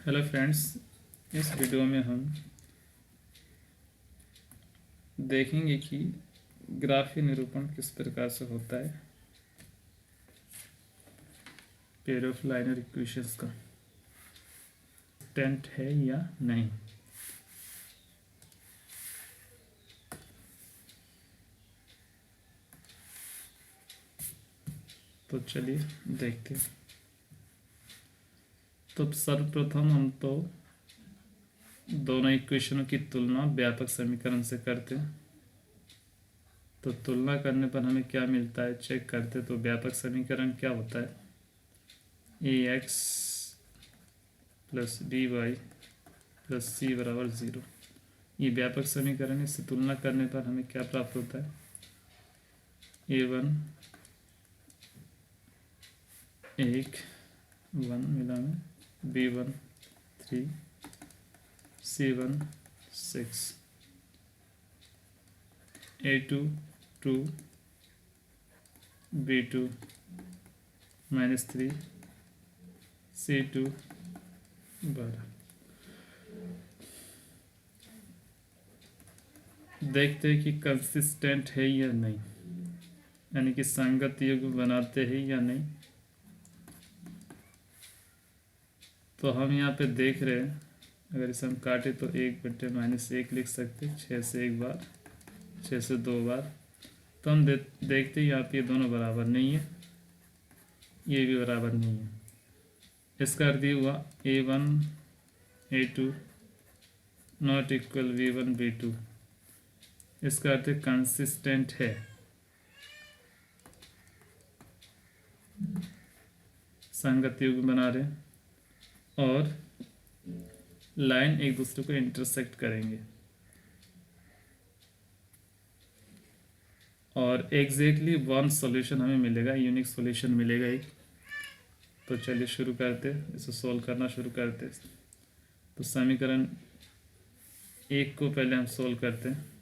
Hello friends, इस video में हम देखेंगे कि ग्राफीय निरूपण किस प्रकार से होता है पेयर ऑफ लाइनर इक्वेशंस का टेंट है या नहीं। तो चलिए देखते हैं। तो सर्वप्रथम हम तो दोनों इक्वेशनों की तुलना व्यापक समीकरण से करते हैं। तो तुलना करने पर हमें क्या मिलता है चेक करते। तो व्यापक समीकरण क्या होता है, A X plus B Y plus C बराबर 0। ये व्यापक समीकरण है। इससे तुलना करने पर हमें क्या प्राप्त होता है, A1 1 मिला में B1 3 C1 6 A2 2 B2 -3 C2 12। देखते हैं कि कंसिस्टेंट है या नहीं, यानी कि संगत युग्म बनाते हैं या नहीं। तो हम यहाँ पे देख रहे हैं, अगर इसे हम काटे तो 1/-1 लिख सकते, 6 से एक बार, 6 से 2 बार। तो हम देखते हैं यहाँ पे ये दोनों बराबर नहीं है, ये भी बराबर नहीं है। इसका अर्थ ये हुआ A1 A2 not equal B1 B2। इसका अर्थ कंसिस्टेंट है, संगत युग्म बना रहे और लाइन एक दूसरे को इंटरसेक्ट करेंगे और एग्जैक्टली वन सॉल्यूशन हमें मिलेगा, यूनिक सॉल्यूशन मिलेगा एक। तो चलिए शुरू करते, इसे सॉल्व करना शुरू करते। तो समीकरण 1 को पहले हम सॉल्व करते हैं।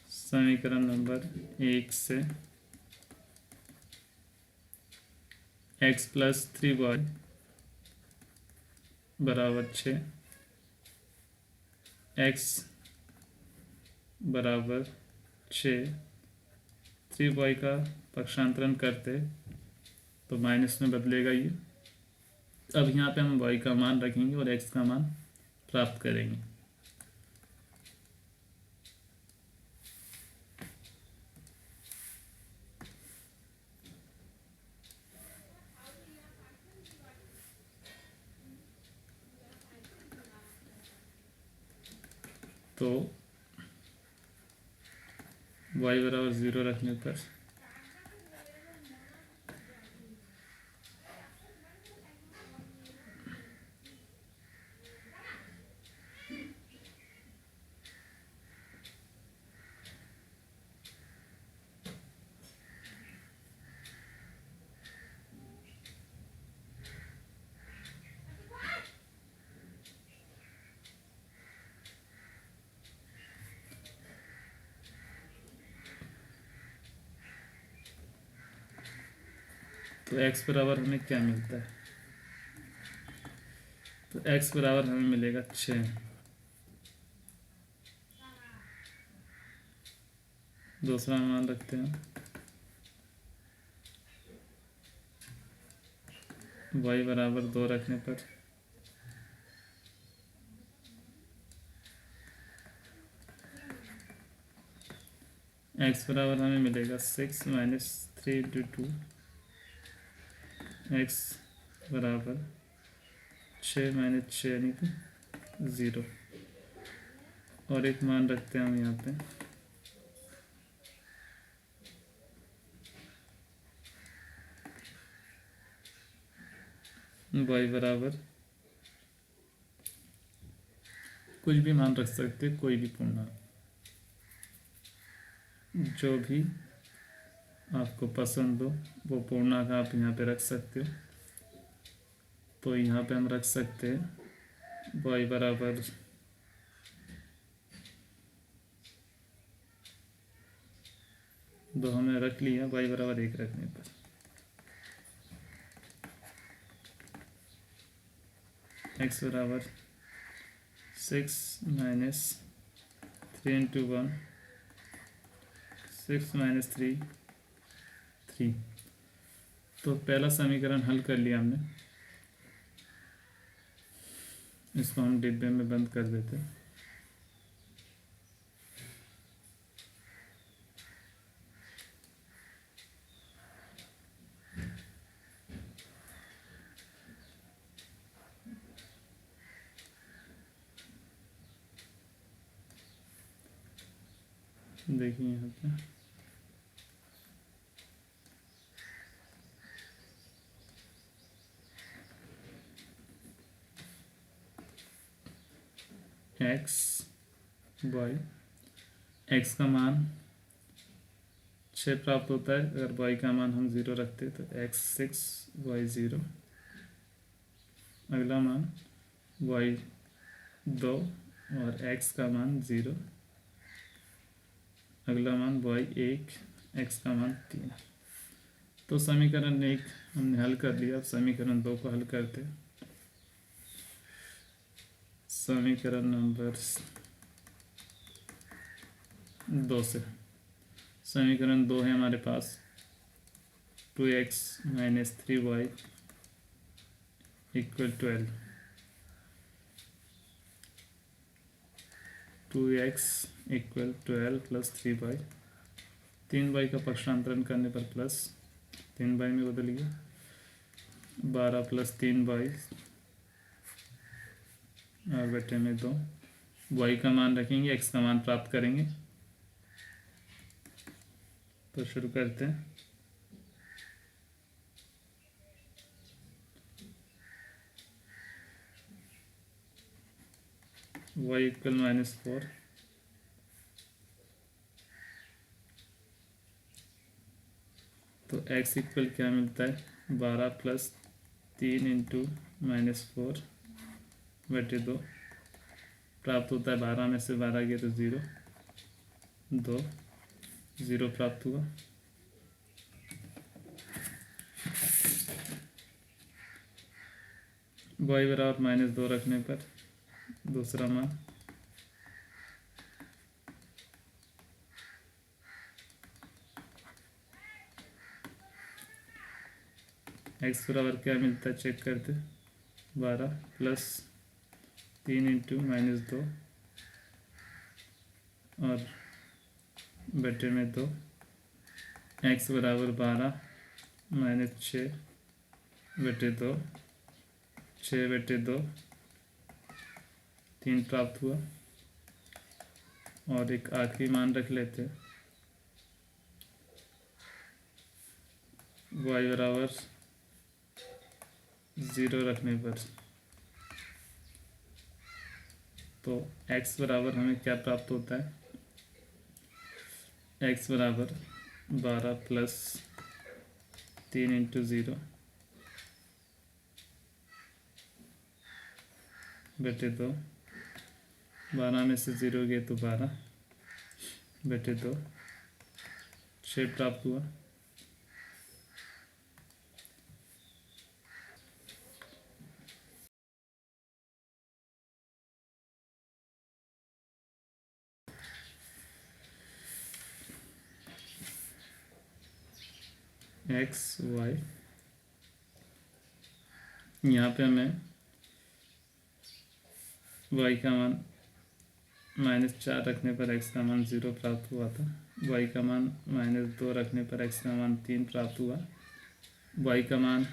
समीकरण नंबर 1 से x + 3y बराबर 6, x बराबर 6, 3y का पक्षांतरण करते तो माइनस में बदलेगा ये। अब यहाँ पे हम y का मान रखेंगे और x का मान प्राप्त करेंगे। तो y बराबर 0 रखने पर तो x बराबर हमें क्या मिलता है, तो x बराबर हमें मिलेगा 6। दूसरा मान रखते हैं, y बराबर 2 रखने पर x बराबर हमें मिलेगा 6 - 3 × 2। x बराबर 6 - 6 यानी कि 0। और एक मान रखते हैं हम यहाँ पे, y बराबर कुछ भी मान रख सकते, कोई भी पूर्णांक, जो भी आपको पसंद हो वो पूर्णांक आप यहाँ पे रख सकते हो। तो यहाँ पे हम रख सकते हैं y बराबर दो हमने रख लिया y बराबर 1 रखने पर। x बराबर 6 माइनस 3 इंटू 1, 6 माइनस 3 3। तो पहला समीकरण हल कर लिया हमने, इसको हम डिब्बे में बंद कर देते हैं। देखिए यहाँ पे एक्स वाई, एक्स का मान 6 प्राप्त होता है अगर वाई का मान हम 0 रखते तो एक्स 6 वाई 0। अगला मान वाई 2 और एक्स का मान 0। अगला मान वाई 1, एक्स का मान 3। तो समीकरण 1 हमने हल कर लिया। अब समीकरण 2 को हल करते हैं। समीकरण नंबर 2 से समीकरण 2 है हमारे पास 2x minus 3y equal 12। 2x equal 12 plus 3y, 3y का पक्षांतरण करने पर प्लस 3y में बदल गया, 12 प्लस 3y और बटे में 2। y का मान रखेंगे, x का मान प्राप्त करेंगे। तो शुरू करते हैं। y इक्वल -4, तो x इक्वल क्या मिलता है 12 प्लस 3 इंटू -4 बटे 2 प्राप्त होता है। 12 में से 12 गया तो 0, 2 0 प्राप्त हुआ। y बराबर -2 रखने पर दूसरा मान x बराबर क्या मिलता है चेक करते। 12 प्लस 3 इंटू -2 और बटे में 2। x बराबर 12 माइनस 6 बटे 2, 6 बटे 2 3 प्राप्त हुआ। और एक आखिरी मान रख लेते हैं y बराबर 0 रखने पर। तो x बराबर हमें क्या प्राप्त होता है, x बराबर 12 प्लस 3 इंटू 0 बटे 2, 12 में से 0 गए तो 12 बटे 2, 6 प्राप्त हुआ। एक्स वाई, यहाँ पे हमें y का मान -4 रखने पर x का मान 0 प्राप्त हुआ था। y का मान -2 रखने पर x का मान 3 प्राप्त हुआ। y का मान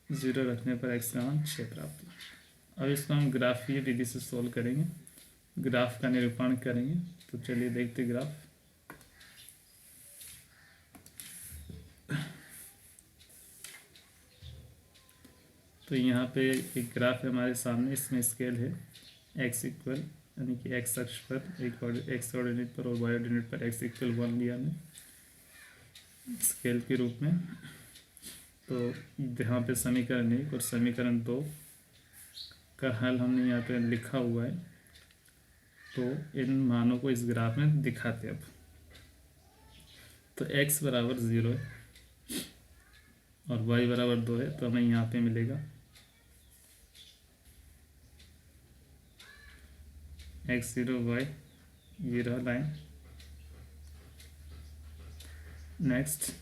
0 रखने पर x का मान 6 प्राप्त हुआ। अब इसको हम ग्राफीय विधि से सोल्व करेंगे, ग्राफ का निरूपण करेंगे। तो चलिए देखते ग्राफ। तो यहाँ पे एक ग्राफ है हमारे सामने, इसमें स्केल है x इक्वल, यानी कि x अक्ष पर x कोऑर्डिनेट पर और y कोऑर्डिनेट पर x इक्वल 1 लिया हमने स्केल के रूप में। तो यहाँ पे समीकरण 1 और समीकरण 2 का हल हमने यहाँ पे लिखा हुआ है। तो इन मानों को इस ग्राफ में दिखाते अब। तो x बराबर 0 है और y बराबर 2 है, तो हमें यहाँ पे मिलेगा x0 y, ये रहा line. Next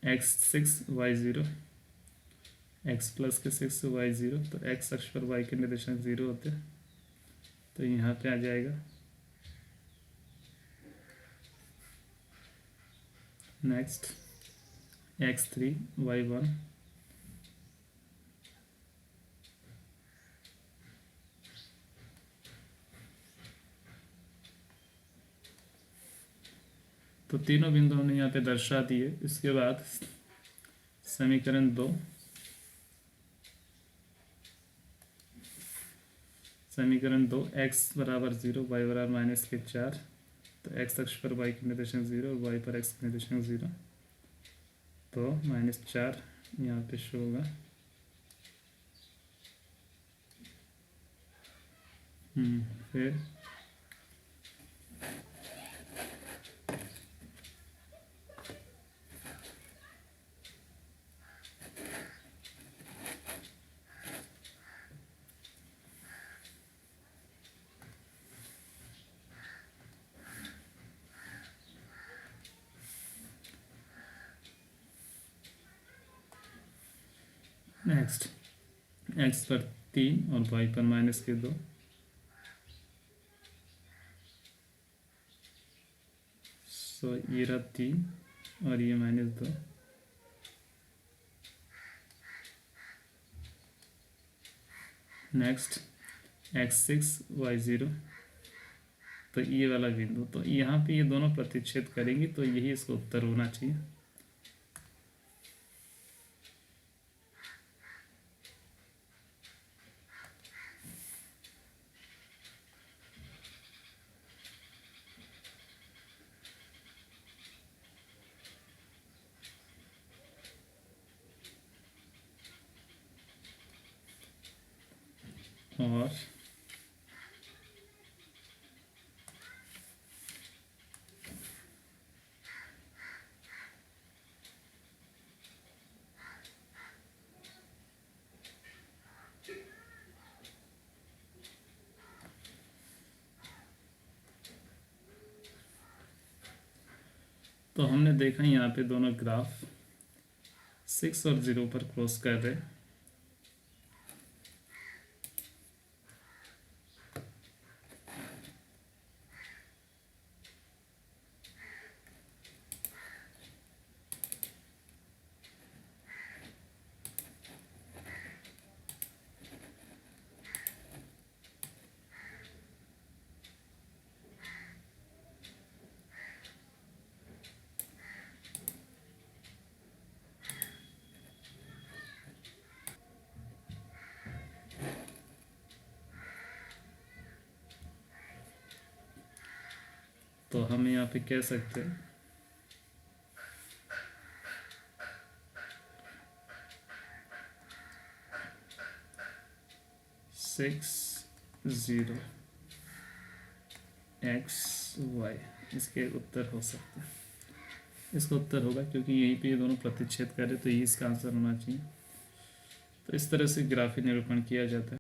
x6 y0, x plus के 6 y0, तो x अक्ष पर y के निर्देशांक 0 होते हैं, तो यहाँ पे आ जाएगा नेक्स्ट x3 y1, तो तीनों बिंदु हमने यहाँ पे दर्शा दिए। इसके बाद समीकरण 2, x बराबर 0, y बराबर -4, तो x अक्ष पर y के निर्देशांक 0 और y पर x के निर्देशांक 0, तो -4 यहाँ पे शो होगा। फिर नेक्स्ट x पर 3 और y पर -2, सो ये रहा 3 और ये -2। नेक्स्ट x6 y0, तो ये वाला बिंदु, तो यहाँ पे ये दोनों प्रतिच्छेद करेंगे, तो यही इसका उत्तर होना चाहिए। और तो हमने देखा यहाँ पे दोनों ग्राफ 6 और 0 पर क्रॉस कर रहे हैं। तो हम यहाँ पे कह सकते हैं सिक्स ज़ीरो XY इसके उत्तर हो सकते हैं। इसका उत्तर होगा क्योंकि यहीं पे ये दोनों प्रतिच्छेद कर रहे, तो ये इसका आंसर होना चाहिए। तो इस तरह से ग्राफी निरूपण किया जाता है।